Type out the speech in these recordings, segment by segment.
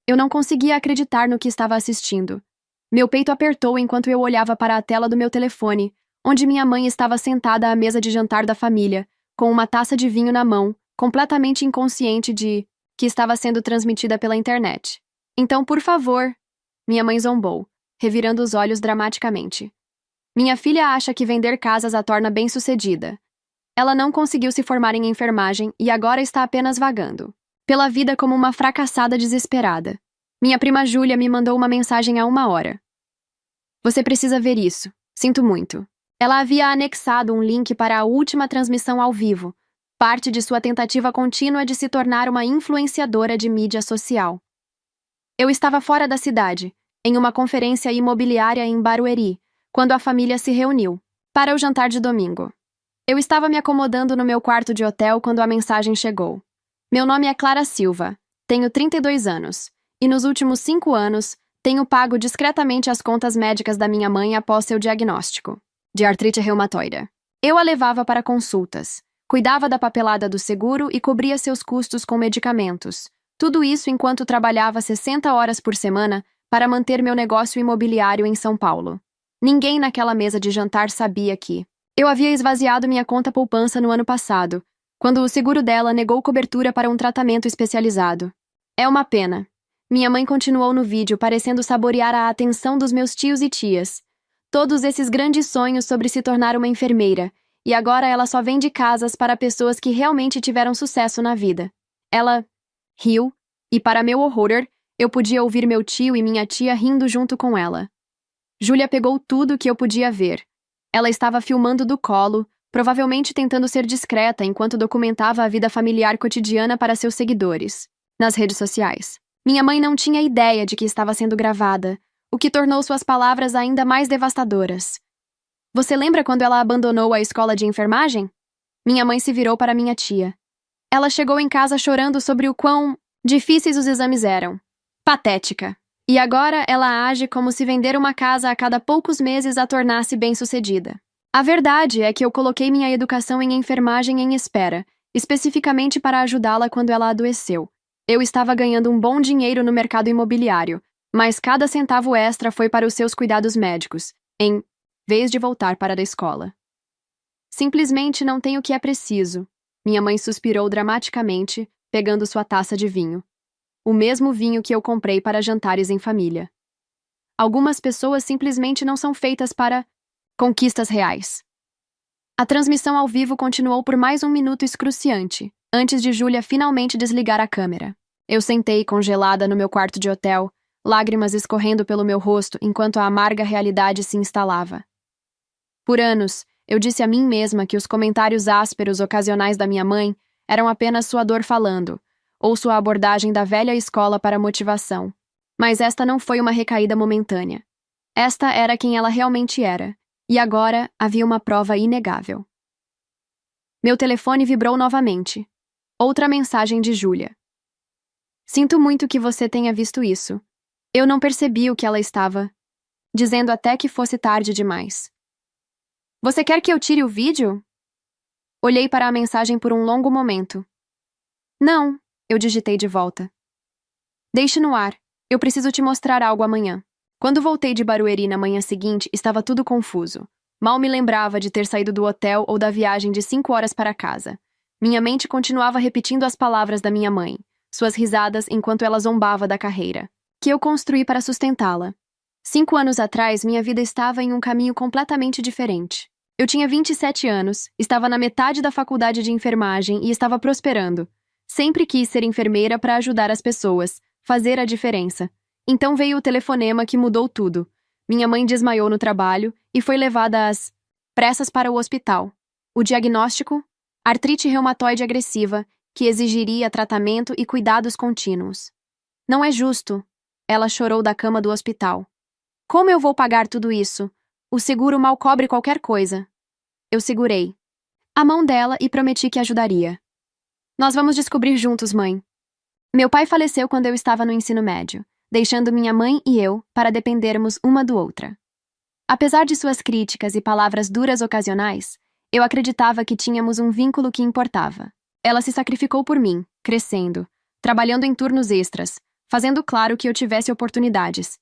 Eu não conseguia acreditar no que estava assistindo. Meu peito apertou enquanto eu olhava para a tela do meu telefone, onde minha mãe estava sentada à mesa de jantar da família, com uma taça de vinho na mão, completamente inconsciente de que estava sendo transmitida pela internet. Então, por favor, minha mãe zombou, revirando os olhos dramaticamente. Minha filha acha que vender casas a torna bem-sucedida. Ela não conseguiu se formar em enfermagem e agora está apenas vagando pela vida como uma fracassada desesperada. Minha prima Júlia me mandou uma mensagem há 1 hora. Você precisa ver isso. Sinto muito. Ela havia anexado um link para a última transmissão ao vivo, parte de sua tentativa contínua de se tornar uma influenciadora de mídia social. Eu estava fora da cidade, em uma conferência imobiliária em Barueri, quando a família se reuniu para o jantar de domingo. Eu estava me acomodando no meu quarto de hotel quando a mensagem chegou. Meu nome é Clara Silva, tenho 32 anos, e nos últimos 5 anos, tenho pago discretamente as contas médicas da minha mãe após seu diagnóstico de artrite reumatoide. Eu a levava para consultas, cuidava da papelada do seguro e cobria seus custos com medicamentos. Tudo isso enquanto trabalhava 60 horas por semana para manter meu negócio imobiliário em São Paulo. Ninguém naquela mesa de jantar sabia que eu havia esvaziado minha conta poupança no ano passado, quando o seguro dela negou cobertura para um tratamento especializado. É uma pena. Minha mãe continuou no vídeo, parecendo saborear a atenção dos meus tios e tias. Todos esses grandes sonhos sobre se tornar uma enfermeira, e agora ela só vende casas para pessoas que realmente tiveram sucesso na vida. Ela riu, e para meu horror, eu podia ouvir meu tio e minha tia rindo junto com ela. Júlia pegou tudo que eu podia ver. Ela estava filmando do colo, provavelmente tentando ser discreta enquanto documentava a vida familiar cotidiana para seus seguidores, nas redes sociais. Minha mãe não tinha ideia de que estava sendo gravada, o que tornou suas palavras ainda mais devastadoras. Você lembra quando ela abandonou a escola de enfermagem? Minha mãe se virou para minha tia. Ela chegou em casa chorando sobre o quão difíceis os exames eram. Patética. E agora ela age como se vender uma casa a cada poucos meses a tornasse bem-sucedida. A verdade é que eu coloquei minha educação em enfermagem em espera, especificamente para ajudá-la quando ela adoeceu. Eu estava ganhando um bom dinheiro no mercado imobiliário, mas cada centavo extra foi para os seus cuidados médicos, em vez de voltar para a escola. Simplesmente não tenho o que é preciso. Minha mãe suspirou dramaticamente, pegando sua taça de vinho. O mesmo vinho que eu comprei para jantares em família. Algumas pessoas simplesmente não são feitas para conquistas reais. A transmissão ao vivo continuou por mais 1 minuto excruciante, antes de Júlia finalmente desligar a câmera. Eu sentei congelada no meu quarto de hotel, lágrimas escorrendo pelo meu rosto enquanto a amarga realidade se instalava. Por anos, eu disse a mim mesma que os comentários ásperos ocasionais da minha mãe eram apenas sua dor falando, ou sua abordagem da velha escola para motivação. Mas esta não foi uma recaída momentânea. Esta era quem ela realmente era. E agora havia uma prova inegável. Meu telefone vibrou novamente. Outra mensagem de Júlia. Sinto muito que você tenha visto isso. Eu não percebi o que ela estava dizendo até que fosse tarde demais. Você quer que eu tire o vídeo? Olhei para a mensagem por um longo momento. Não, eu digitei de volta. Deixe no ar. Eu preciso te mostrar algo amanhã. Quando voltei de Barueri na manhã seguinte, estava tudo confuso. Mal me lembrava de ter saído do hotel ou da viagem de 5 horas para casa. Minha mente continuava repetindo as palavras da minha mãe, suas risadas enquanto ela zombava da carreira, que eu construí para sustentá-la. 5 anos atrás, minha vida estava em um caminho completamente diferente. Eu tinha 27 anos, estava na metade da faculdade de enfermagem e estava prosperando. Sempre quis ser enfermeira para ajudar as pessoas, fazer a diferença. Então veio o telefonema que mudou tudo. Minha mãe desmaiou no trabalho e foi levada às pressas para o hospital. O diagnóstico? Artrite reumatoide agressiva, que exigiria tratamento e cuidados contínuos. Não é justo. Ela chorou da cama do hospital. Como eu vou pagar tudo isso? O seguro mal cobre qualquer coisa. Eu segurei a mão dela e prometi que ajudaria. Nós vamos descobrir juntos, mãe. Meu pai faleceu quando eu estava no ensino médio, deixando minha mãe e eu para dependermos uma do outra. Apesar de suas críticas e palavras duras ocasionais, eu acreditava que tínhamos um vínculo que importava. Ela se sacrificou por mim, crescendo, trabalhando em turnos extras, fazendo claro que eu tivesse oportunidades.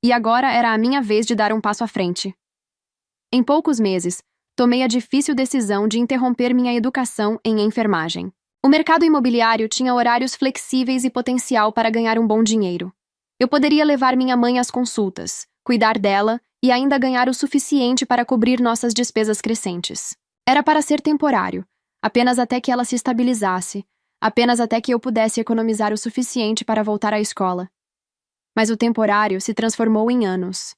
E agora era a minha vez de dar um passo à frente. Em poucos meses, tomei a difícil decisão de interromper minha educação em enfermagem. O mercado imobiliário tinha horários flexíveis e potencial para ganhar um bom dinheiro. Eu poderia levar minha mãe às consultas, cuidar dela e ainda ganhar o suficiente para cobrir nossas despesas crescentes. Era para ser temporário, apenas até que ela se estabilizasse, apenas até que eu pudesse economizar o suficiente para voltar à escola. Mas o temporário se transformou em anos.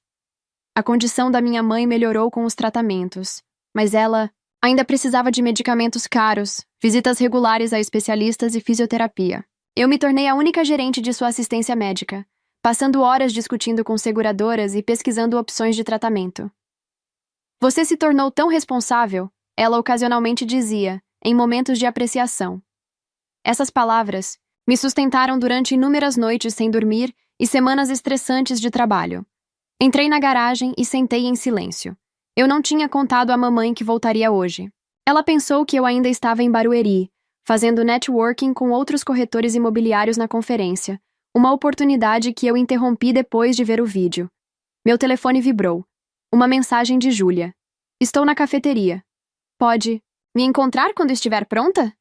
A condição da minha mãe melhorou com os tratamentos, mas ela ainda precisava de medicamentos caros, visitas regulares a especialistas e fisioterapia. Eu me tornei a única gerente de sua assistência médica, passando horas discutindo com seguradoras e pesquisando opções de tratamento. Você se tornou tão responsável, ela ocasionalmente dizia, em momentos de apreciação. Essas palavras me sustentaram durante inúmeras noites sem dormir e semanas estressantes de trabalho. Entrei na garagem e sentei em silêncio. Eu não tinha contado à mamãe que voltaria hoje. Ela pensou que eu ainda estava em Barueri, fazendo networking com outros corretores imobiliários na conferência, uma oportunidade que eu interrompi depois de ver o vídeo. Meu telefone vibrou. Uma mensagem de Júlia. Estou na cafeteria. Pode me encontrar quando estiver pronta?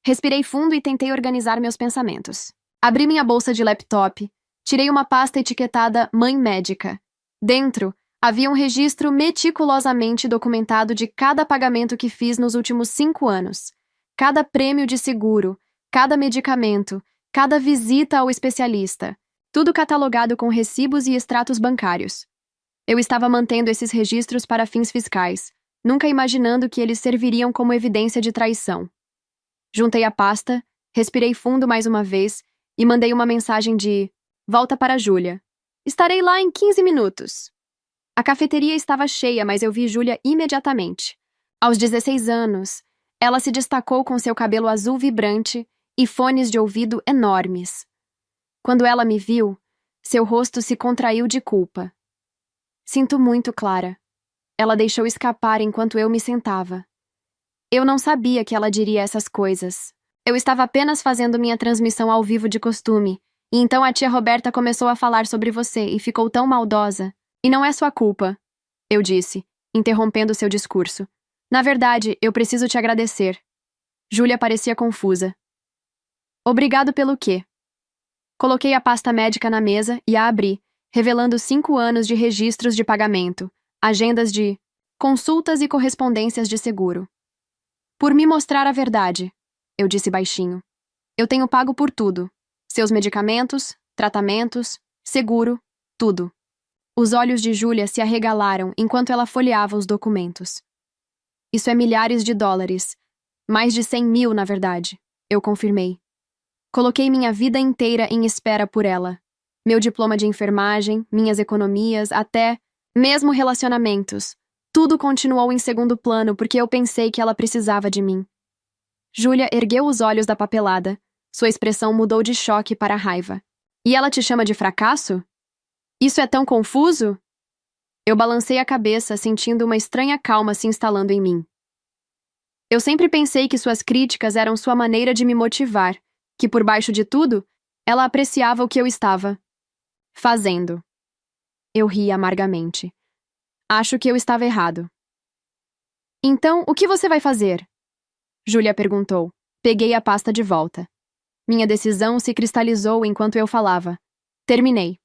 Respirei fundo e tentei organizar meus pensamentos. Abri minha bolsa de laptop, tirei uma pasta etiquetada Mãe Médica. Dentro, havia um registro meticulosamente documentado de cada pagamento que fiz nos últimos 5 anos, cada prêmio de seguro, cada medicamento, cada visita ao especialista, tudo catalogado com recibos e extratos bancários. Eu estava mantendo esses registros para fins fiscais, nunca imaginando que eles serviriam como evidência de traição. Juntei a pasta, respirei fundo mais uma vez e mandei uma mensagem de volta para Júlia. Estarei lá em 15 minutos. A cafeteria estava cheia, mas eu vi Júlia imediatamente. Aos 16 anos, ela se destacou com seu cabelo azul vibrante e fones de ouvido enormes. Quando ela me viu, seu rosto se contraiu de culpa. Sinto muito, Clara. Ela deixou escapar enquanto eu me sentava. Eu não sabia que ela diria essas coisas. Eu estava apenas fazendo minha transmissão ao vivo de costume, e então a tia Roberta começou a falar sobre você e ficou tão maldosa. E não é sua culpa, eu disse, interrompendo seu discurso. Na verdade, eu preciso te agradecer. Júlia parecia confusa. Obrigado pelo quê? Coloquei a pasta médica na mesa e a abri, revelando 5 anos de registros de pagamento, agendas de consultas e correspondências de seguro. Por me mostrar a verdade, eu disse baixinho. Eu tenho pago por tudo. Seus medicamentos, tratamentos, seguro, tudo. Os olhos de Júlia se arregalaram enquanto ela folheava os documentos. Isso é milhares de dólares. Mais de 100 mil, na verdade, eu confirmei. Coloquei minha vida inteira em espera por ela. Meu diploma de enfermagem, minhas economias, até mesmo relacionamentos. Tudo continuou em segundo plano porque eu pensei que ela precisava de mim. Júlia ergueu os olhos da papelada. Sua expressão mudou de choque para raiva. E ela te chama de fracasso? Isso é tão confuso? Eu balancei a cabeça, sentindo uma estranha calma se instalando em mim. Eu sempre pensei que suas críticas eram sua maneira de me motivar, que por baixo de tudo, ela apreciava o que eu estava fazendo. Eu ri amargamente. Acho que eu estava errado. Então, o que você vai fazer? Júlia perguntou. Peguei a pasta de volta. Minha decisão se cristalizou enquanto eu falava. Terminei.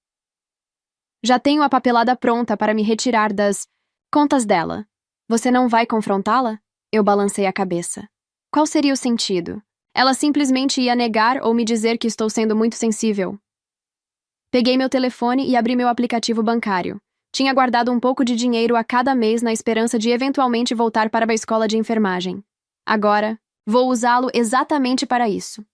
Já tenho a papelada pronta para me retirar das contas dela. Você não vai confrontá-la? Eu balancei a cabeça. Qual seria o sentido? Ela simplesmente ia negar ou me dizer que estou sendo muito sensível. Peguei meu telefone e abri meu aplicativo bancário. Tinha guardado um pouco de dinheiro a cada mês na esperança de eventualmente voltar para a escola de enfermagem. Agora, vou usá-lo exatamente para isso.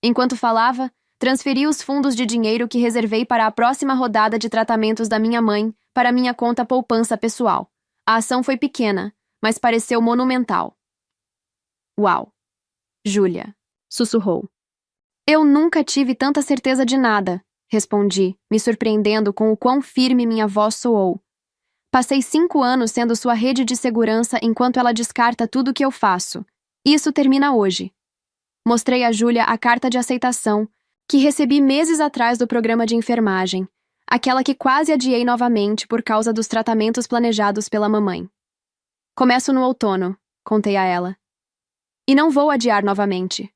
Enquanto falava, transferi os fundos de dinheiro que reservei para a próxima rodada de tratamentos da minha mãe para minha conta poupança pessoal. A ação foi pequena, mas pareceu monumental. Uau! Júlia sussurrou. Eu nunca tive tanta certeza de nada, respondi, me surpreendendo com o quão firme minha voz soou. Passei 5 anos sendo sua rede de segurança enquanto ela descarta tudo o que eu faço. Isso termina hoje. Mostrei a Júlia a carta de aceitação, que recebi meses atrás do programa de enfermagem, aquela que quase adiei novamente por causa dos tratamentos planejados pela mamãe. Começo no outono, contei a ela. E não vou adiar novamente.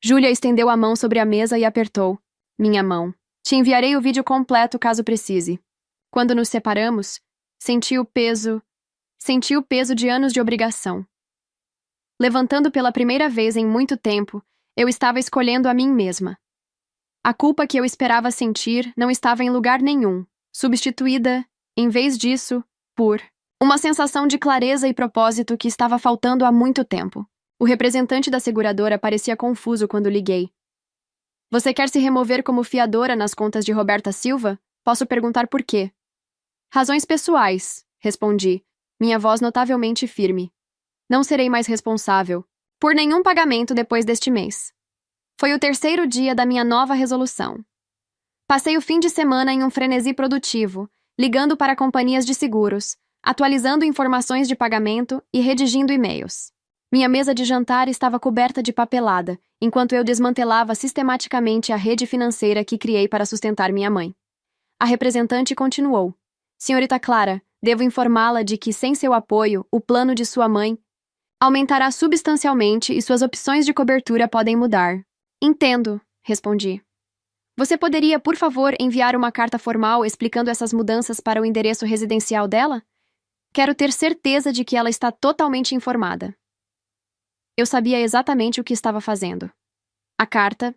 Júlia estendeu a mão sobre a mesa e apertou minha mão. Te enviarei o vídeo completo caso precise. Quando nos separamos, senti o peso de anos de obrigação. Levantando pela primeira vez em muito tempo, eu estava escolhendo a mim mesma. A culpa que eu esperava sentir não estava em lugar nenhum, substituída, em vez disso, por uma sensação de clareza e propósito que estava faltando há muito tempo. O representante da seguradora parecia confuso quando liguei. Você quer se remover como fiadora nas contas de Roberta Silva? Posso perguntar por quê? Razões pessoais, respondi, minha voz notavelmente firme. Não serei mais responsável por nenhum pagamento depois deste mês. Foi o terceiro dia da minha nova resolução. Passei o fim de semana em um frenesi produtivo, ligando para companhias de seguros, atualizando informações de pagamento e redigindo e-mails. Minha mesa de jantar estava coberta de papelada, enquanto eu desmantelava sistematicamente a rede financeira que criei para sustentar minha mãe. A representante continuou. Senhorita Clara, devo informá-la de que, sem seu apoio, o plano de sua mãe aumentará substancialmente e suas opções de cobertura podem mudar. Entendo, respondi. Você poderia, por favor, enviar uma carta formal explicando essas mudanças para o endereço residencial dela? Quero ter certeza de que ela está totalmente informada. Eu sabia exatamente o que estava fazendo. A carta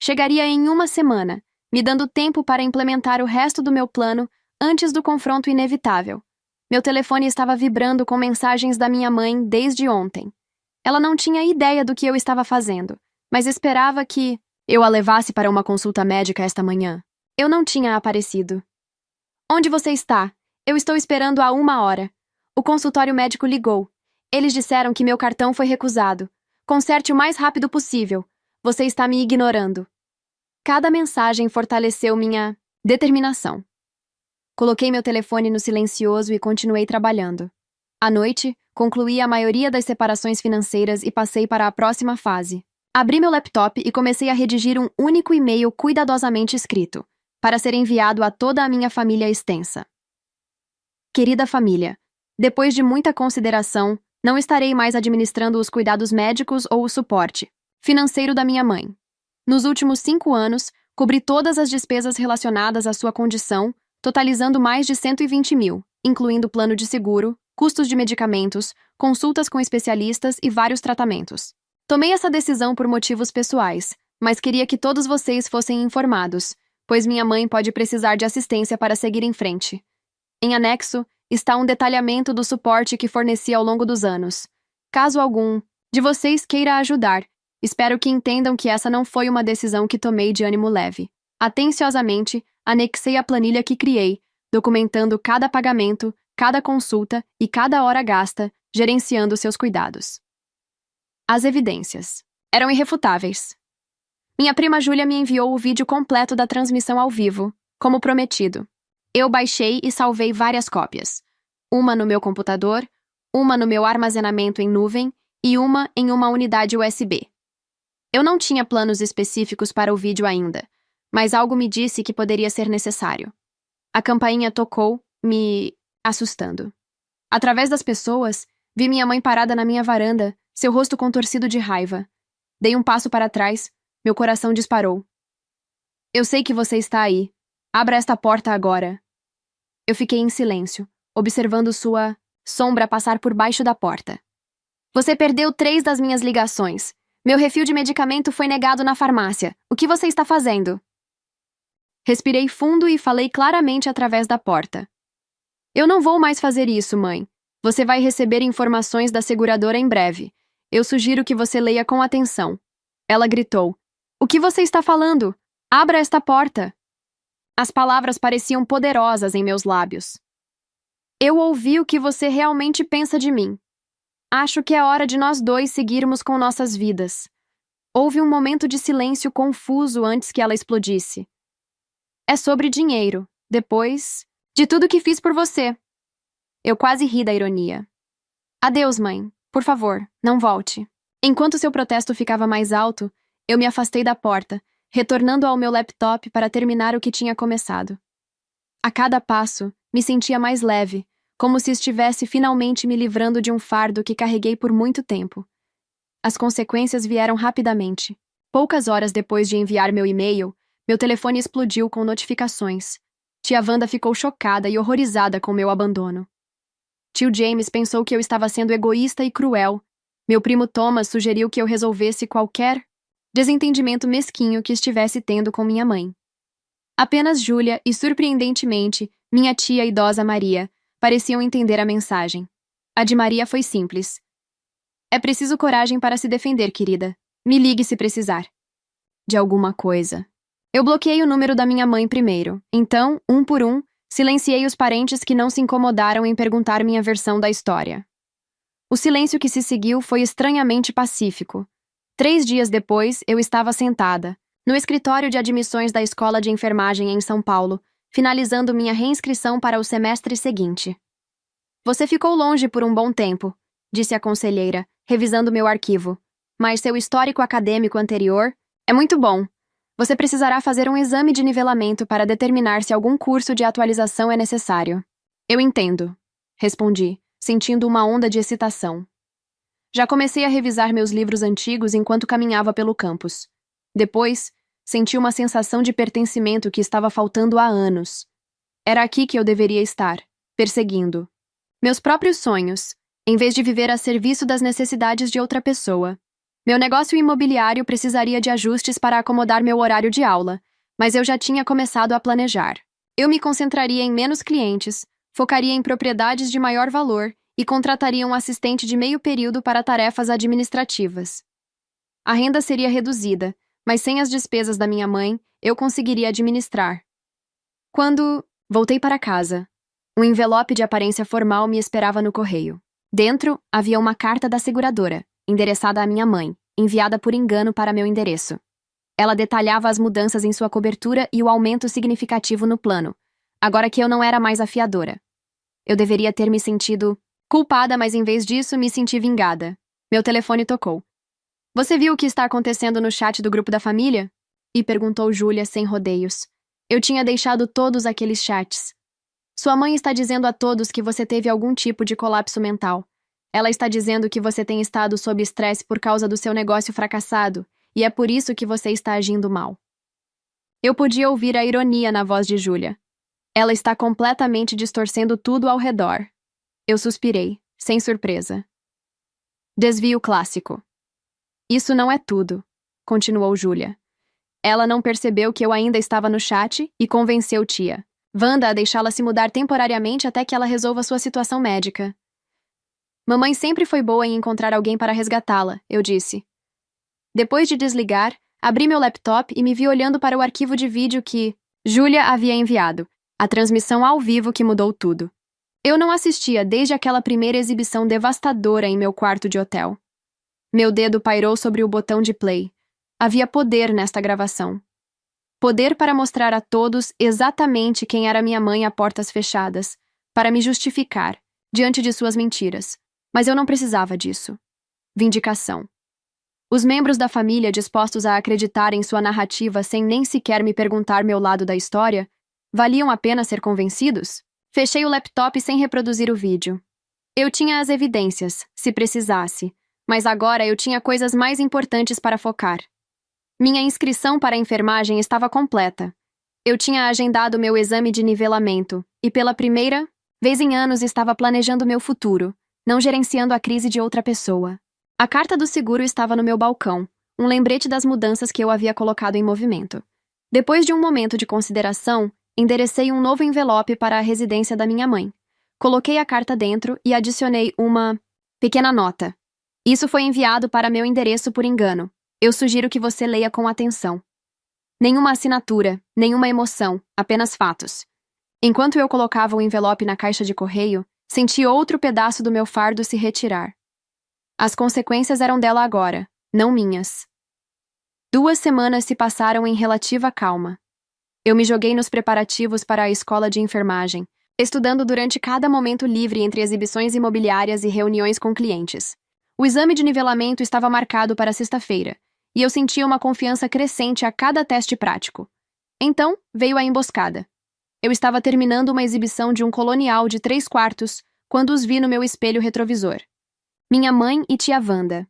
chegaria em uma semana, me dando tempo para implementar o resto do meu plano antes do confronto inevitável. Meu telefone estava vibrando com mensagens da minha mãe desde ontem. Ela não tinha ideia do que eu estava fazendo, mas esperava que eu a levasse para uma consulta médica esta manhã. Eu não tinha aparecido. Onde você está? Eu estou esperando há 1 hora. O consultório médico ligou. Eles disseram que meu cartão foi recusado. Conserte o mais rápido possível. Você está me ignorando. Cada mensagem fortaleceu minha determinação. Coloquei meu telefone no silencioso e continuei trabalhando. À noite, concluí a maioria das separações financeiras e passei para a próxima fase. Abri meu laptop e comecei a redigir um único e-mail cuidadosamente escrito, para ser enviado a toda a minha família extensa. Querida família, depois de muita consideração, não estarei mais administrando os cuidados médicos ou o suporte financeiro da minha mãe. Nos últimos 5 anos, cobri todas as despesas relacionadas à sua condição, totalizando mais de 120 mil, incluindo plano de seguro, custos de medicamentos, consultas com especialistas e vários tratamentos. Tomei essa decisão por motivos pessoais, mas queria que todos vocês fossem informados, pois minha mãe pode precisar de assistência para seguir em frente. Em anexo, está um detalhamento do suporte que forneci ao longo dos anos. Caso algum de vocês queira ajudar, espero que entendam que essa não foi uma decisão que tomei de ânimo leve. Atenciosamente, anexei a planilha que criei, documentando cada pagamento, cada consulta e cada hora gasta, gerenciando seus cuidados. As evidências eram irrefutáveis. Minha prima Júlia me enviou o vídeo completo da transmissão ao vivo, como prometido. Eu baixei e salvei várias cópias. Uma no meu computador, uma no meu armazenamento em nuvem e uma em uma unidade USB. Eu não tinha planos específicos para o vídeo ainda, mas algo me disse que poderia ser necessário. A campainha tocou, me assustando. Através das pessoas, vi minha mãe parada na minha varanda, seu rosto contorcido de raiva. Dei um passo para trás, meu coração disparou. Eu sei que você está aí. Abra esta porta agora. Eu fiquei em silêncio, observando sua sombra passar por baixo da porta. Você perdeu 3 das minhas ligações. Meu refil de medicamento foi negado na farmácia. O que você está fazendo? Respirei fundo e falei claramente através da porta. Eu não vou mais fazer isso, mãe. Você vai receber informações da seguradora em breve. Eu sugiro que você leia com atenção. Ela gritou. O que você está falando? Abra esta porta. As palavras pareciam poderosas em meus lábios. Eu ouvi o que você realmente pensa de mim. Acho que é hora de nós dois seguirmos com nossas vidas. Houve um momento de silêncio confuso antes que ela explodisse. É sobre dinheiro, depois de tudo que fiz por você. Eu quase ri da ironia. Adeus, mãe. Por favor, não volte. Enquanto seu protesto ficava mais alto, eu me afastei da porta, retornando ao meu laptop para terminar o que tinha começado. A cada passo, me sentia mais leve, como se estivesse finalmente me livrando de um fardo que carreguei por muito tempo. As consequências vieram rapidamente. Poucas horas depois de enviar meu e-mail, meu telefone explodiu com notificações. Tia Wanda ficou chocada e horrorizada com meu abandono. Tio James pensou que eu estava sendo egoísta e cruel. Meu primo Thomas sugeriu que eu resolvesse qualquer desentendimento mesquinho que estivesse tendo com minha mãe. Apenas Júlia e, surpreendentemente, minha tia idosa Maria pareciam entender a mensagem. A de Maria foi simples. É preciso coragem para se defender, querida. Me ligue se precisar. De alguma coisa. Eu bloqueei o número da minha mãe primeiro. Então, um por um, silenciei os parentes que não se incomodaram em perguntar minha versão da história. O silêncio que se seguiu foi estranhamente pacífico. 3 dias depois, eu estava sentada, no escritório de admissões da Escola de Enfermagem em São Paulo, finalizando minha reinscrição para o semestre seguinte. Você ficou longe por um bom tempo, disse a conselheira, revisando meu arquivo. Mas seu histórico acadêmico anterior é muito bom. Você precisará fazer um exame de nivelamento para determinar se algum curso de atualização é necessário. Eu entendo, respondi, sentindo uma onda de excitação. Já comecei a revisar meus livros antigos enquanto caminhava pelo campus. Depois, senti uma sensação de pertencimento que estava faltando há anos. Era aqui que eu deveria estar, perseguindo meus próprios sonhos, em vez de viver a serviço das necessidades de outra pessoa. Meu negócio imobiliário precisaria de ajustes para acomodar meu horário de aula, mas eu já tinha começado a planejar. Eu me concentraria em menos clientes, focaria em propriedades de maior valor e contrataria um assistente de meio período para tarefas administrativas. A renda seria reduzida, mas sem as despesas da minha mãe, eu conseguiria administrar. Quando voltei para casa, um envelope de aparência formal me esperava no correio. Dentro, havia uma carta da seguradora, endereçada à minha mãe, enviada por engano para meu endereço. Ela detalhava as mudanças em sua cobertura e o aumento significativo no plano, agora que eu não era mais a fiadora. Eu deveria ter me sentido culpada, mas em vez disso, me senti vingada. Meu telefone tocou. Você viu o que está acontecendo no chat do grupo da família? E perguntou Júlia sem rodeios. Eu tinha deixado todos aqueles chats. Sua mãe está dizendo a todos que você teve algum tipo de colapso mental. Ela está dizendo que você tem estado sob estresse por causa do seu negócio fracassado, e é por isso que você está agindo mal. Eu podia ouvir a ironia na voz de Júlia. Ela está completamente distorcendo tudo ao redor. Eu suspirei, sem surpresa. Desvio clássico. Isso não é tudo, continuou Júlia. Ela não percebeu que eu ainda estava no chat e convenceu tia Wanda a deixá-la se mudar temporariamente até que ela resolva sua situação médica. Mamãe sempre foi boa em encontrar alguém para resgatá-la, eu disse. Depois de desligar, abri meu laptop e me vi olhando para o arquivo de vídeo que Júlia havia enviado, a transmissão ao vivo que mudou tudo. Eu não assistia desde aquela primeira exibição devastadora em meu quarto de hotel. Meu dedo pairou sobre o botão de play. Havia poder nesta gravação. Poder para mostrar a todos exatamente quem era minha mãe a portas fechadas, para me justificar, diante de suas mentiras. Mas eu não precisava disso. Vindicação. Os membros da família dispostos a acreditar em sua narrativa sem nem sequer me perguntar meu lado da história, valiam a pena ser convencidos? Fechei o laptop sem reproduzir o vídeo. Eu tinha as evidências, se precisasse, mas agora eu tinha coisas mais importantes para focar. Minha inscrição para a enfermagem estava completa. Eu tinha agendado meu exame de nivelamento e, pela primeira vez em anos, estava planejando meu futuro, não gerenciando a crise de outra pessoa. A carta do seguro estava no meu balcão, um lembrete das mudanças que eu havia colocado em movimento. Depois de um momento de consideração, enderecei um novo envelope para a residência da minha mãe. Coloquei a carta dentro e adicionei uma pequena nota. Isso foi enviado para meu endereço por engano. Eu sugiro que você leia com atenção. Nenhuma assinatura, nenhuma emoção, apenas fatos. Enquanto eu colocava o envelope na caixa de correio, senti outro pedaço do meu fardo se retirar. As consequências eram dela agora, não minhas. 2 semanas se passaram em relativa calma. Eu me joguei nos preparativos para a escola de enfermagem, estudando durante cada momento livre entre exibições imobiliárias e reuniões com clientes. O exame de nivelamento estava marcado para sexta-feira, e eu sentia uma confiança crescente a cada teste prático. Então, veio a emboscada. Eu estava terminando uma exibição de um colonial de 3/4 quando os vi no meu espelho retrovisor. Minha mãe e tia Wanda.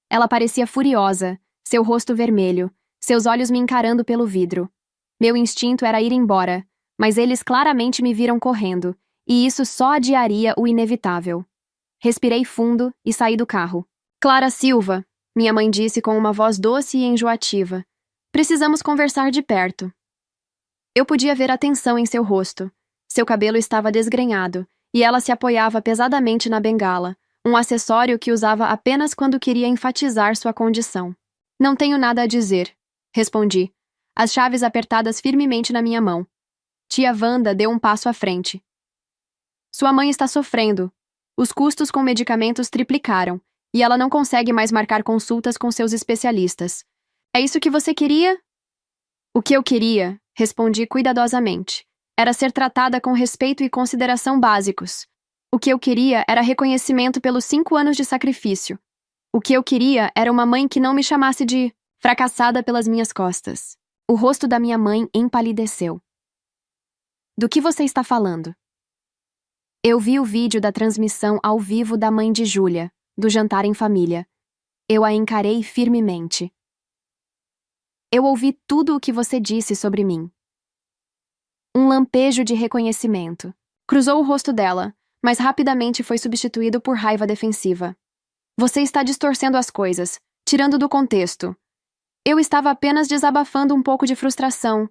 Ela parecia furiosa, seu rosto vermelho, seus olhos me encarando pelo vidro. Meu instinto era ir embora, mas eles claramente me viram correndo, e isso só adiaria o inevitável. Respirei fundo e saí do carro. Clara Silva, minha mãe disse com uma voz doce e enjoativa. Precisamos conversar de perto. Eu podia ver a tensão em seu rosto. Seu cabelo estava desgrenhado, e ela se apoiava pesadamente na bengala, um acessório que usava apenas quando queria enfatizar sua condição. Não tenho nada a dizer, respondi, as chaves apertadas firmemente na minha mão. Tia Wanda deu um passo à frente. Sua mãe está sofrendo. Os custos com medicamentos triplicaram, e ela não consegue mais marcar consultas com seus especialistas. É isso que você queria? O que eu queria, respondi cuidadosamente, era ser tratada com respeito e consideração básicos. O que eu queria era reconhecimento pelos 5 anos de sacrifício. O que eu queria era uma mãe que não me chamasse de fracassada pelas minhas costas. O rosto da minha mãe empalideceu. Do que você está falando? Eu vi o vídeo da transmissão ao vivo da mãe de Júlia, do jantar em família. Eu a encarei firmemente. Eu ouvi tudo o que você disse sobre mim. Um lampejo de reconhecimento. Cruzou o rosto dela, mas rapidamente foi substituído por raiva defensiva. Você está distorcendo as coisas, tirando do contexto. Eu estava apenas desabafando um pouco de frustração.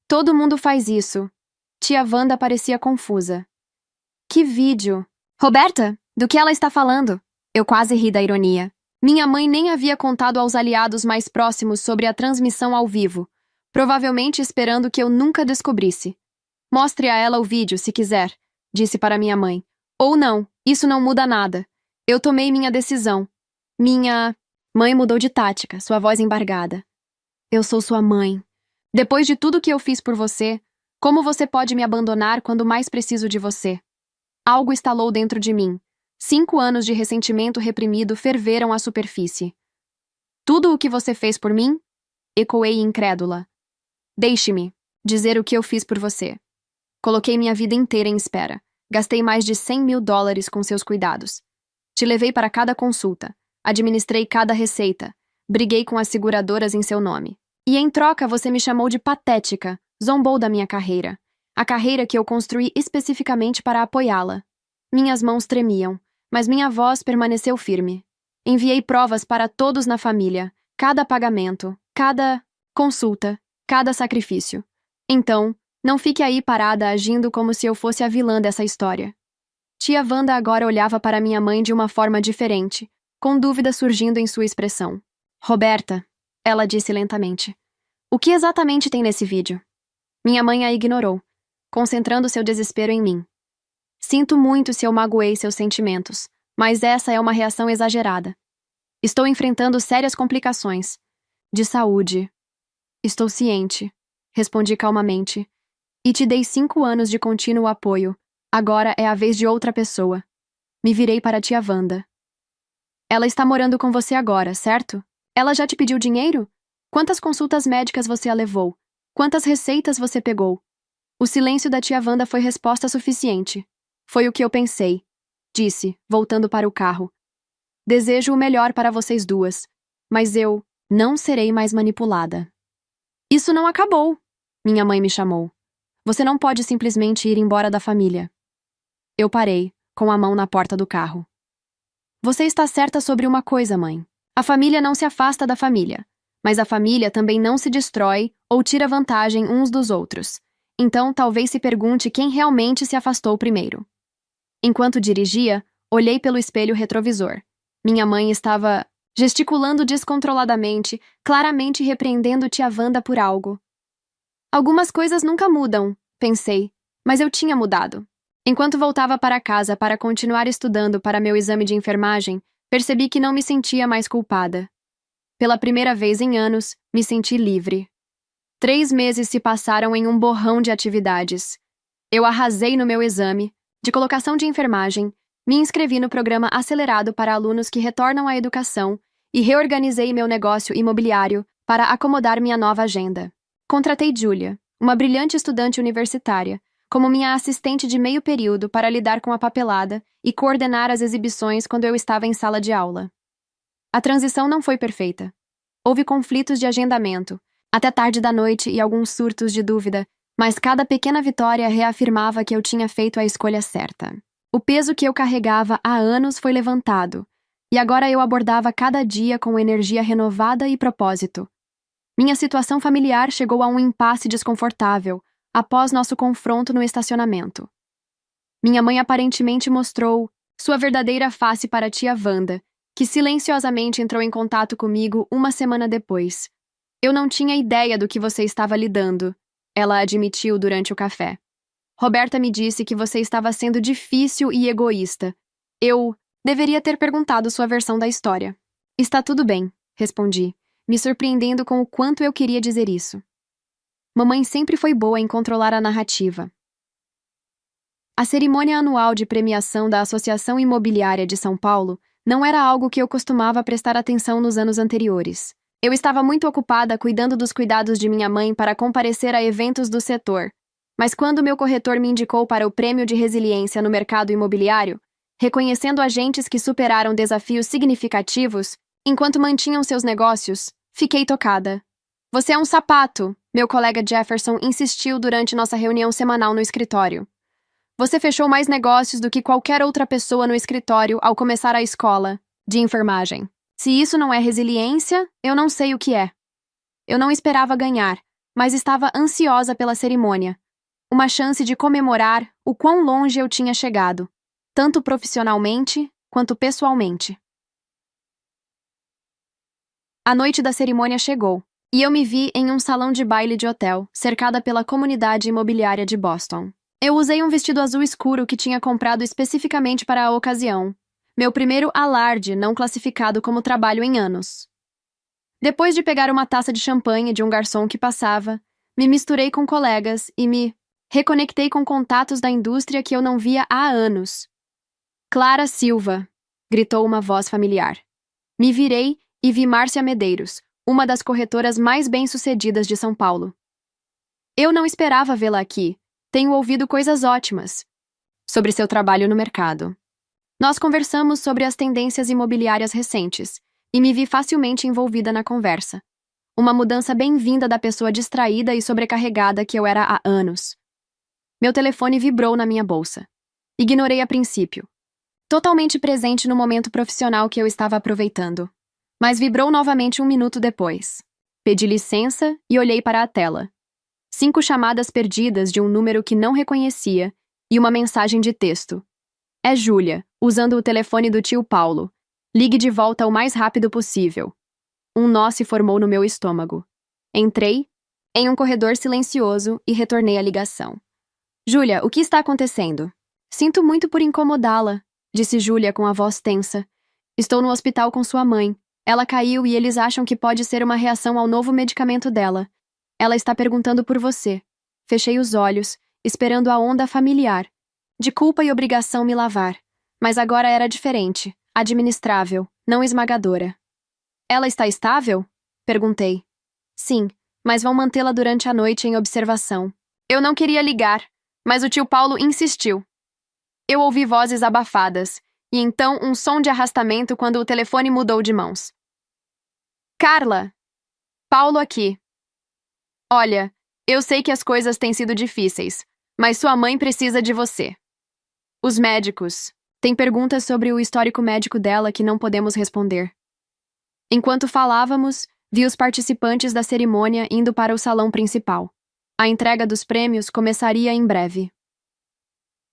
Todo mundo faz isso. Tia Wanda parecia confusa. Que vídeo? Roberta, do que ela está falando? Eu quase ri da ironia. Minha mãe nem havia contado aos aliados mais próximos sobre a transmissão ao vivo, provavelmente esperando que eu nunca descobrisse. Mostre a ela o vídeo, se quiser, disse para minha mãe. Ou não, isso não muda nada. Eu tomei minha decisão. Minha mãe mudou de tática, sua voz embargada. Eu sou sua mãe. Depois de tudo que eu fiz por você, como você pode me abandonar quando mais preciso de você? Algo estalou dentro de mim. 5 anos de ressentimento reprimido ferveram à superfície. Tudo o que você fez por mim? Ecoei incrédula. Deixe-me dizer o que eu fiz por você. Coloquei minha vida inteira em espera. Gastei mais de $100.000 com seus cuidados. Te levei para cada consulta. Administrei cada receita. Briguei com as seguradoras em seu nome. E em troca você me chamou de patética. Zombou da minha carreira. A carreira que eu construí especificamente para apoiá-la. Minhas mãos tremiam, mas minha voz permaneceu firme. Enviei provas para todos na família. Cada pagamento, cada consulta, cada sacrifício. Então, não fique aí parada agindo como se eu fosse a vilã dessa história. Tia Wanda agora olhava para minha mãe de uma forma diferente, com dúvida surgindo em sua expressão. Roberta, ela disse lentamente. O que exatamente tem nesse vídeo? Minha mãe a ignorou, concentrando seu desespero em mim. Sinto muito se eu magoei seus sentimentos, mas essa é uma reação exagerada. Estou enfrentando sérias complicações. De saúde. Estou ciente, respondi calmamente. E te dei 5 anos de contínuo apoio. Agora é a vez de outra pessoa. Me virei para a tia Wanda. Ela está morando com você agora, certo? Ela já te pediu dinheiro? Quantas consultas médicas você a levou? Quantas receitas você pegou? O silêncio da tia Wanda foi resposta suficiente. Foi o que eu pensei, disse, voltando para o carro. Desejo o melhor para vocês duas, mas eu não serei mais manipulada. Isso não acabou, minha mãe me chamou. Você não pode simplesmente ir embora da família. Eu parei, com a mão na porta do carro. Você está certa sobre uma coisa, mãe. A família não se afasta da família, mas a família também não se destrói ou tira vantagem uns dos outros. Então, talvez se pergunte quem realmente se afastou primeiro. Enquanto dirigia, olhei pelo espelho retrovisor. Minha mãe estava gesticulando descontroladamente, claramente repreendendo tia Wanda por algo. Algumas coisas nunca mudam, pensei, mas eu tinha mudado. Enquanto voltava para casa para continuar estudando para meu exame de enfermagem, percebi que não me sentia mais culpada. Pela primeira vez em anos, me senti livre. 3 meses se passaram em um borrão de atividades. Eu arrasei no meu exame de colocação de enfermagem, me inscrevi no programa acelerado para alunos que retornam à educação e reorganizei meu negócio imobiliário para acomodar minha nova agenda. Contratei Julia, uma brilhante estudante universitária, como minha assistente de meio período para lidar com a papelada e coordenar as exibições quando eu estava em sala de aula. A transição não foi perfeita. Houve conflitos de agendamento, até tarde da noite e alguns surtos de dúvida, mas cada pequena vitória reafirmava que eu tinha feito a escolha certa. O peso que eu carregava há anos foi levantado, e agora eu abordava cada dia com energia renovada e propósito. Minha situação familiar chegou a um impasse desconfortável após nosso confronto no estacionamento. Minha mãe aparentemente mostrou sua verdadeira face para a tia Wanda, que silenciosamente entrou em contato comigo uma semana depois. Eu não tinha ideia do que você estava lidando, ela admitiu durante o café. Roberta me disse que você estava sendo difícil e egoísta. Eu deveria ter perguntado sua versão da história. Está tudo bem, respondi, me surpreendendo com o quanto eu queria dizer isso. Mamãe sempre foi boa em controlar a narrativa. A cerimônia anual de premiação da Associação Imobiliária de São Paulo não era algo que eu costumava prestar atenção nos anos anteriores. Eu estava muito ocupada cuidando dos cuidados de minha mãe para comparecer a eventos do setor, mas quando meu corretor me indicou para o Prêmio de Resiliência no mercado imobiliário, reconhecendo agentes que superaram desafios significativos enquanto mantinham seus negócios, fiquei tocada. Você é um sapato, meu colega Jefferson insistiu durante nossa reunião semanal no escritório. Você fechou mais negócios do que qualquer outra pessoa no escritório ao começar a escola de enfermagem. Se isso não é resiliência, eu não sei o que é. Eu não esperava ganhar, mas estava ansiosa pela cerimônia. Uma chance de comemorar o quão longe eu tinha chegado, tanto profissionalmente quanto pessoalmente. A noite da cerimônia chegou, e eu me vi em um salão de baile de hotel, cercada pela comunidade imobiliária de Boston. Eu usei um vestido azul escuro que tinha comprado especificamente para a ocasião. Meu primeiro alarde não classificado como trabalho em anos. Depois de pegar uma taça de champanhe de um garçom que passava, me misturei com colegas e me reconectei com contatos da indústria que eu não via há anos. Clara Silva, gritou uma voz familiar. Me virei e vi Márcia Medeiros, uma das corretoras mais bem-sucedidas de São Paulo. Eu não esperava vê-la aqui. Tenho ouvido coisas ótimas sobre seu trabalho no mercado. Nós conversamos sobre as tendências imobiliárias recentes e me vi facilmente envolvida na conversa. Uma mudança bem-vinda da pessoa distraída e sobrecarregada que eu era há anos. Meu telefone vibrou na minha bolsa. Ignorei a princípio, totalmente presente no momento profissional que eu estava aproveitando. Mas vibrou novamente um minuto depois. Pedi licença e olhei para a tela. 5 chamadas perdidas de um número que não reconhecia e uma mensagem de texto. É Júlia, usando o telefone do tio Paulo. Ligue de volta o mais rápido possível. Um nó se formou no meu estômago. Entrei em um corredor silencioso e retornei a ligação. Júlia, o que está acontecendo? Sinto muito por incomodá-la, disse Júlia com a voz tensa. Estou no hospital com sua mãe. Ela caiu e eles acham que pode ser uma reação ao novo medicamento dela. Ela está perguntando por você. Fechei os olhos, esperando a onda familiar. De culpa e obrigação me lavar. Mas agora era diferente, administrável, não esmagadora. Ela está estável? Perguntei. Sim, mas vão mantê-la durante a noite em observação. Eu não queria ligar, mas o tio Paulo insistiu. Eu ouvi vozes abafadas, e então um som de arrastamento quando o telefone mudou de mãos. Carla! Paulo aqui. Olha, eu sei que as coisas têm sido difíceis, mas sua mãe precisa de você. Os médicos. Tem perguntas sobre o histórico médico dela que não podemos responder. Enquanto falávamos, vi os participantes da cerimônia indo para o salão principal. A entrega dos prêmios começaria em breve.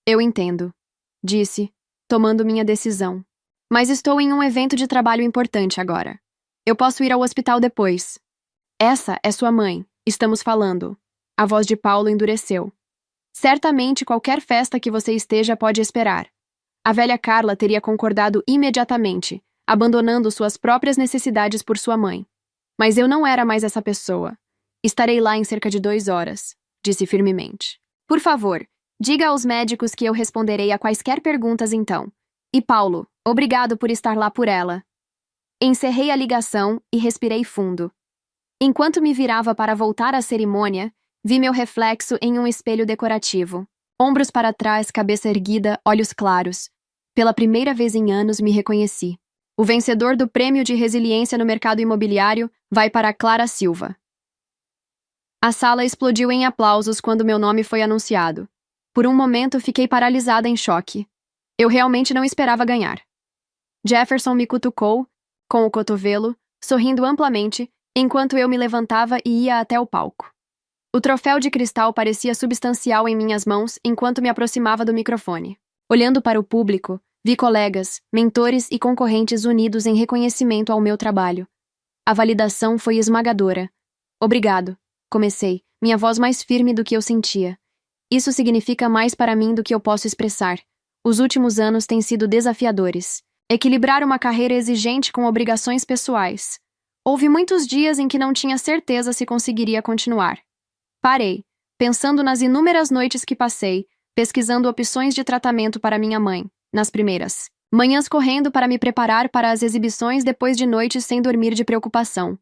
Eu entendo, disse, tomando minha decisão. Mas estou em um evento de trabalho importante agora. Eu posso ir ao hospital depois. Essa é sua mãe, estamos falando. A voz de Paulo endureceu. Certamente qualquer festa que você esteja pode esperar. A velha Carla teria concordado imediatamente, abandonando suas próprias necessidades por sua mãe. Mas eu não era mais essa pessoa. Estarei lá em cerca de 2 horas, disse firmemente. Por favor, diga aos médicos que eu responderei a quaisquer perguntas então. E Paulo, obrigado por estar lá por ela. Encerrei a ligação e respirei fundo. Enquanto me virava para voltar à cerimônia, vi meu reflexo em um espelho decorativo. Ombros para trás, cabeça erguida, olhos claros. Pela primeira vez em anos me reconheci. O vencedor do Prêmio de Resiliência no Mercado Imobiliário vai para Clara Silva. A sala explodiu em aplausos quando meu nome foi anunciado. Por um momento fiquei paralisada em choque. Eu realmente não esperava ganhar. Jefferson me cutucou, com o cotovelo, sorrindo amplamente, enquanto eu me levantava e ia até o palco. O troféu de cristal parecia substancial em minhas mãos enquanto me aproximava do microfone. Olhando para o público, vi colegas, mentores e concorrentes unidos em reconhecimento ao meu trabalho. A validação foi esmagadora. Obrigado, comecei, minha voz mais firme do que eu sentia. Isso significa mais para mim do que eu posso expressar. Os últimos anos têm sido desafiadores. Equilibrar uma carreira exigente com obrigações pessoais. Houve muitos dias em que não tinha certeza se conseguiria continuar. Parei, pensando nas inúmeras noites que passei, pesquisando opções de tratamento para minha mãe, nas primeiras manhãs correndo para me preparar para as exibições depois de noites sem dormir de preocupação.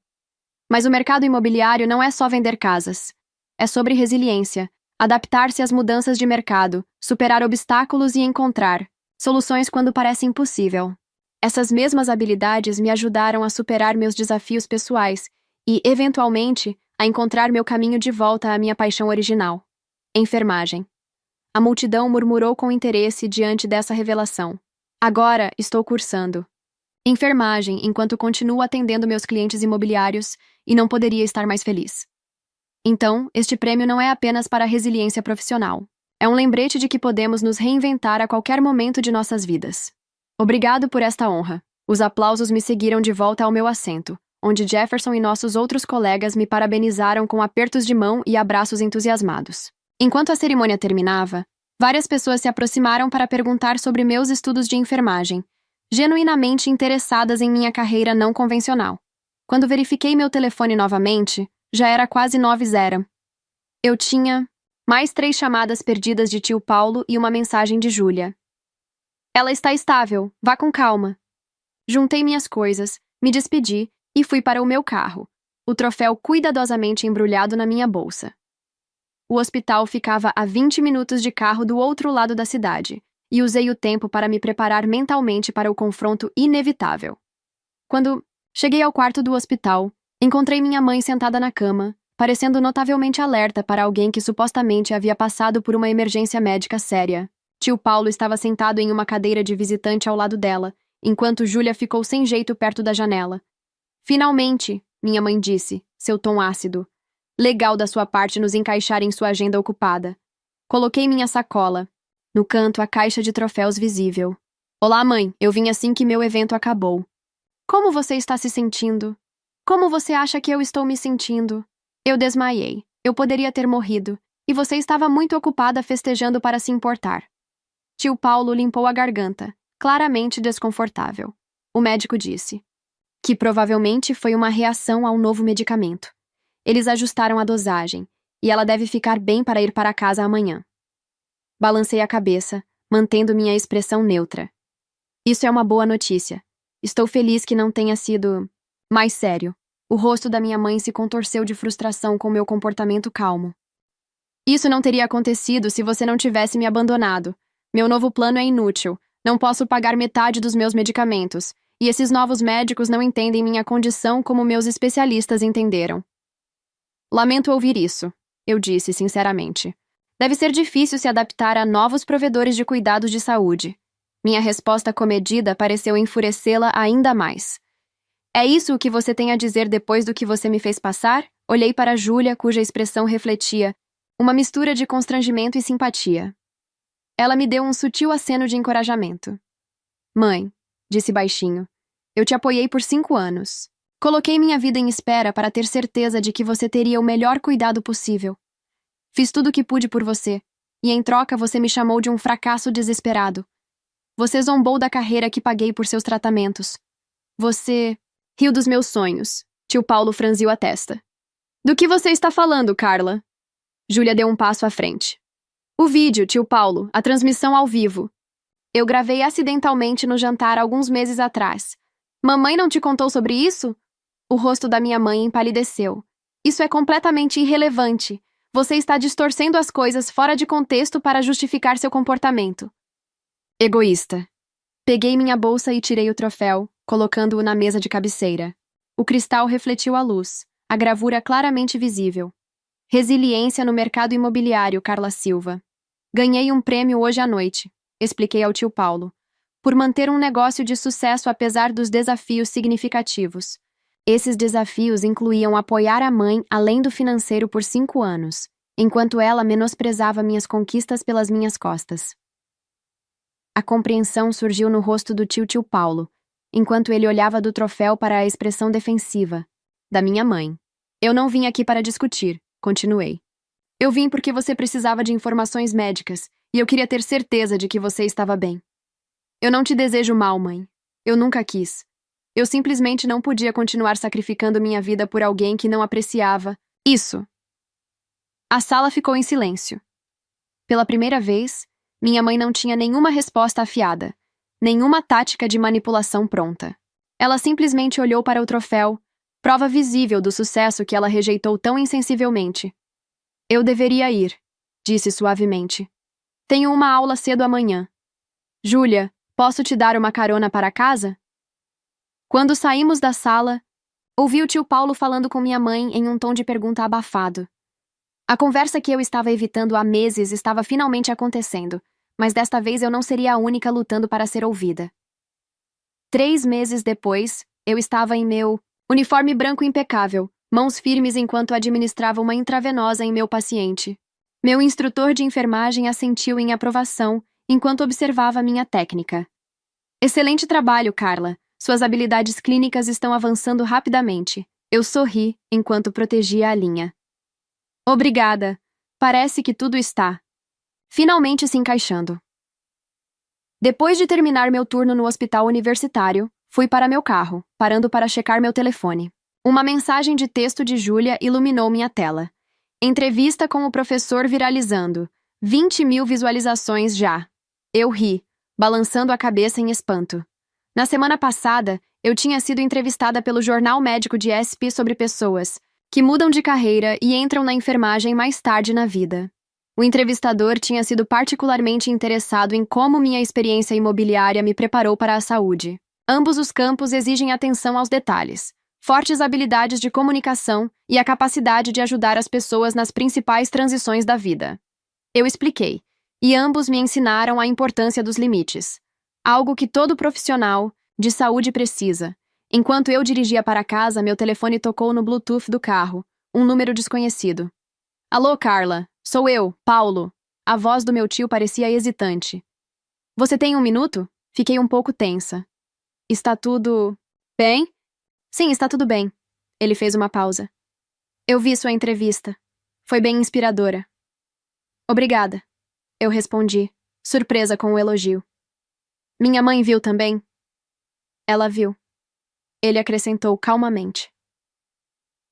Mas o mercado imobiliário não é só vender casas. É sobre resiliência, adaptar-se às mudanças de mercado, superar obstáculos e encontrar soluções quando parece impossível. Essas mesmas habilidades me ajudaram a superar meus desafios pessoais e, eventualmente, a encontrar meu caminho de volta à minha paixão original: enfermagem. A multidão murmurou com interesse diante dessa revelação. Agora estou cursando enfermagem enquanto continuo atendendo meus clientes imobiliários e não poderia estar mais feliz. Então, este prêmio não é apenas para a resiliência profissional. É um lembrete de que podemos nos reinventar a qualquer momento de nossas vidas. Obrigado por esta honra. Os aplausos me seguiram de volta ao meu assento, onde Jefferson e nossos outros colegas me parabenizaram com apertos de mão e abraços entusiasmados. Enquanto a cerimônia terminava, várias pessoas se aproximaram para perguntar sobre meus estudos de enfermagem, genuinamente interessadas em minha carreira não convencional. Quando verifiquei meu telefone novamente, já era quase 9h. Eu tinha mais 3 chamadas perdidas de tio Paulo e uma mensagem de Júlia. Ela está estável, vá com calma. Juntei minhas coisas, me despedi e fui para o meu carro, o troféu cuidadosamente embrulhado na minha bolsa. O hospital ficava a 20 minutos de carro do outro lado da cidade, e usei o tempo para me preparar mentalmente para o confronto inevitável. Quando cheguei ao quarto do hospital, encontrei minha mãe sentada na cama, parecendo notavelmente alerta para alguém que supostamente havia passado por uma emergência médica séria. Tio Paulo estava sentado em uma cadeira de visitante ao lado dela, enquanto Júlia ficou sem jeito perto da janela. Finalmente, minha mãe disse, seu tom ácido. Legal da sua parte nos encaixar em sua agenda ocupada. Coloquei minha sacola. No canto, a caixa de troféus visível. Olá, mãe, eu vim assim que meu evento acabou. Como você está se sentindo? Como você acha que eu estou me sentindo? Eu desmaiei. Eu poderia ter morrido. E você estava muito ocupada festejando para se importar. Tio Paulo limpou a garganta, claramente desconfortável. O médico disse que provavelmente foi uma reação ao novo medicamento. Eles ajustaram a dosagem, e ela deve ficar bem para ir para casa amanhã. Balancei a cabeça, mantendo minha expressão neutra. Isso é uma boa notícia. Estou feliz que não tenha sido mais sério. O rosto da minha mãe se contorceu de frustração com meu comportamento calmo. Isso não teria acontecido se você não tivesse me abandonado. Meu novo plano é inútil. Não posso pagar metade dos meus medicamentos. E esses novos médicos não entendem minha condição como meus especialistas entenderam. Lamento ouvir isso, eu disse sinceramente. Deve ser difícil se adaptar a novos provedores de cuidados de saúde. Minha resposta comedida pareceu enfurecê-la ainda mais. É isso o que você tem a dizer depois do que você me fez passar? Olhei para Júlia, cuja expressão refletia uma mistura de constrangimento e simpatia. Ela me deu um sutil aceno de encorajamento. Mãe, disse baixinho, eu te apoiei por 5 anos. Coloquei minha vida em espera para ter certeza de que você teria o melhor cuidado possível. Fiz tudo o que pude por você, e em troca você me chamou de um fracasso desesperado. Você zombou da carreira que paguei por seus tratamentos. Você riu dos meus sonhos. Tio Paulo franziu a testa. Do que você está falando, Carla? Júlia deu um passo à frente. O vídeo, tio Paulo, a transmissão ao vivo. Eu gravei acidentalmente no jantar alguns meses atrás. Mamãe não te contou sobre isso? O rosto da minha mãe empalideceu. Isso é completamente irrelevante. Você está distorcendo as coisas fora de contexto para justificar seu comportamento. Egoísta. Peguei minha bolsa e tirei o troféu, colocando-o na mesa de cabeceira. O cristal refletiu a luz, a gravura claramente visível. Resiliência no mercado imobiliário, Carla Silva. Ganhei um prêmio hoje à noite, expliquei ao tio Paulo, por manter um negócio de sucesso apesar dos desafios significativos. Esses desafios incluíam apoiar a mãe além do financeiro por 5 anos, enquanto ela menosprezava minhas conquistas pelas minhas costas. A compreensão surgiu no rosto do tio Paulo, enquanto ele olhava do troféu para a expressão defensiva da minha mãe. Eu não vim aqui para discutir, continuei. Eu vim porque você precisava de informações médicas e eu queria ter certeza de que você estava bem. Eu não te desejo mal, mãe. Eu nunca quis. Eu simplesmente não podia continuar sacrificando minha vida por alguém que não apreciava isso. A sala ficou em silêncio. Pela primeira vez, minha mãe não tinha nenhuma resposta afiada, nenhuma tática de manipulação pronta. Ela simplesmente olhou para o troféu, prova visível do sucesso que ela rejeitou tão insensivelmente. Eu deveria ir, disse suavemente. Tenho uma aula cedo amanhã. Júlia, posso te dar uma carona para casa? Quando saímos da sala, ouvi o tio Paulo falando com minha mãe em um tom de pergunta abafado. A conversa que eu estava evitando há meses estava finalmente acontecendo, mas desta vez eu não seria a única lutando para ser ouvida. 3 meses depois, eu estava em meu uniforme branco impecável, mãos firmes enquanto administrava uma intravenosa em meu paciente. Meu instrutor de enfermagem assentiu em aprovação enquanto observava minha técnica. Excelente trabalho, Carla. Suas habilidades clínicas estão avançando rapidamente. Eu sorri enquanto protegia a linha. Obrigada. Parece que tudo está finalmente se encaixando. Depois de terminar meu turno no hospital universitário, fui para meu carro, parando para checar meu telefone. Uma mensagem de texto de Júlia iluminou minha tela. Entrevista com o professor viralizando. 20.000 visualizações já. Eu ri, balançando a cabeça em espanto. Na semana passada, eu tinha sido entrevistada pelo Jornal Médico de SP sobre pessoas que mudam de carreira e entram na enfermagem mais tarde na vida. O entrevistador tinha sido particularmente interessado em como minha experiência imobiliária me preparou para a saúde. Ambos os campos exigem atenção aos detalhes, fortes habilidades de comunicação e a capacidade de ajudar as pessoas nas principais transições da vida. Eu expliquei, e ambos me ensinaram a importância dos limites. Algo que todo profissional de saúde precisa. Enquanto eu dirigia para casa, meu telefone tocou no Bluetooth do carro, um número desconhecido. Alô, Carla. Sou eu, Paulo. A voz do meu tio parecia hesitante. Você tem 1 minuto? Fiquei um pouco tensa. Está tudo bem? Sim, está tudo bem. Ele fez uma pausa. Eu vi sua entrevista. Foi bem inspiradora. Obrigada. Eu respondi, surpresa com o elogio. Minha mãe viu também? Ela viu. Ele acrescentou calmamente.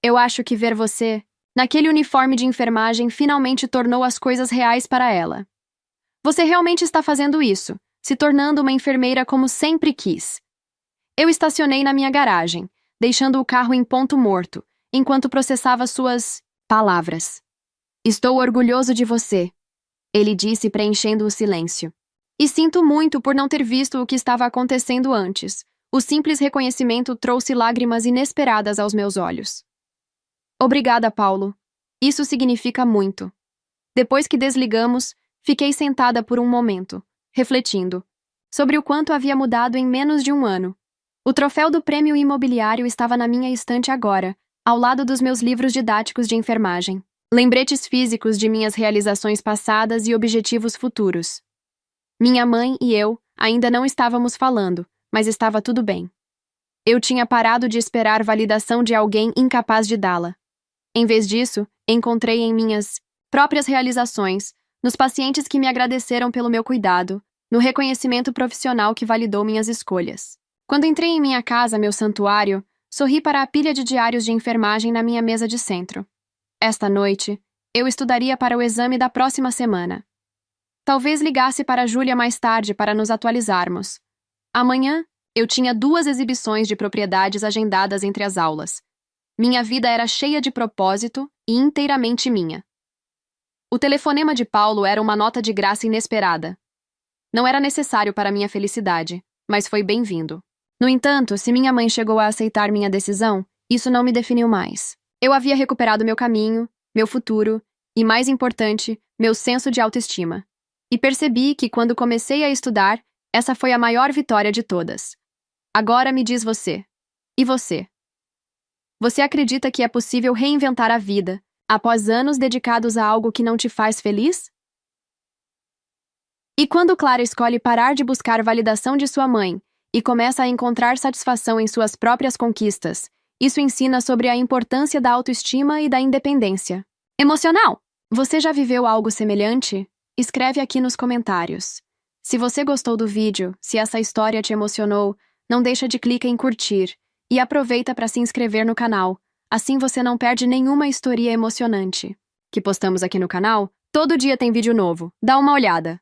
Eu acho que ver você naquele uniforme de enfermagem finalmente tornou as coisas reais para ela. Você realmente está fazendo isso, se tornando uma enfermeira como sempre quis. Eu estacionei na minha garagem, deixando o carro em ponto morto, enquanto processava suas palavras. Estou orgulhoso de você, ele disse preenchendo o silêncio. E sinto muito por não ter visto o que estava acontecendo antes. O simples reconhecimento trouxe lágrimas inesperadas aos meus olhos. Obrigada, Paulo. Isso significa muito. Depois que desligamos, fiquei sentada por um momento, refletindo sobre o quanto havia mudado em menos de 1 ano. O troféu do prêmio imobiliário estava na minha estante agora, ao lado dos meus livros didáticos de enfermagem. Lembretes físicos de minhas realizações passadas e objetivos futuros. Minha mãe e eu ainda não estávamos falando, mas estava tudo bem. Eu tinha parado de esperar validação de alguém incapaz de dá-la. Em vez disso, encontrei em minhas próprias realizações, nos pacientes que me agradeceram pelo meu cuidado, no reconhecimento profissional que validou minhas escolhas. Quando entrei em minha casa, meu santuário, sorri para a pilha de diários de enfermagem na minha mesa de centro. Esta noite, eu estudaria para o exame da próxima semana. Talvez ligasse para Júlia mais tarde para nos atualizarmos. Amanhã, Eu tinha 2 exibições de propriedades agendadas entre as aulas. Minha vida era cheia de propósito e inteiramente minha. O telefonema de Paulo era uma nota de graça inesperada. Não era necessário para minha felicidade, mas foi bem-vindo. No entanto, se minha mãe chegou a aceitar minha decisão, isso não me definiu mais. Eu havia recuperado meu caminho, meu futuro e, mais importante, meu senso de autoestima. E percebi que, quando comecei a estudar, essa foi a maior vitória de todas. Agora me diz você. E você? Você acredita que é possível reinventar a vida após anos dedicados a algo que não te faz feliz? E quando Clara escolhe parar de buscar validação de sua mãe e começa a encontrar satisfação em suas próprias conquistas, isso ensina sobre a importância da autoestima e da independência emocional. Você já viveu algo semelhante? Escreve aqui nos comentários. Se você gostou do vídeo, se essa história te emocionou, não deixa de clicar em curtir e aproveita para se inscrever no canal. Assim você não perde nenhuma história emocionante que postamos aqui no canal. Todo dia tem vídeo novo. Dá uma olhada.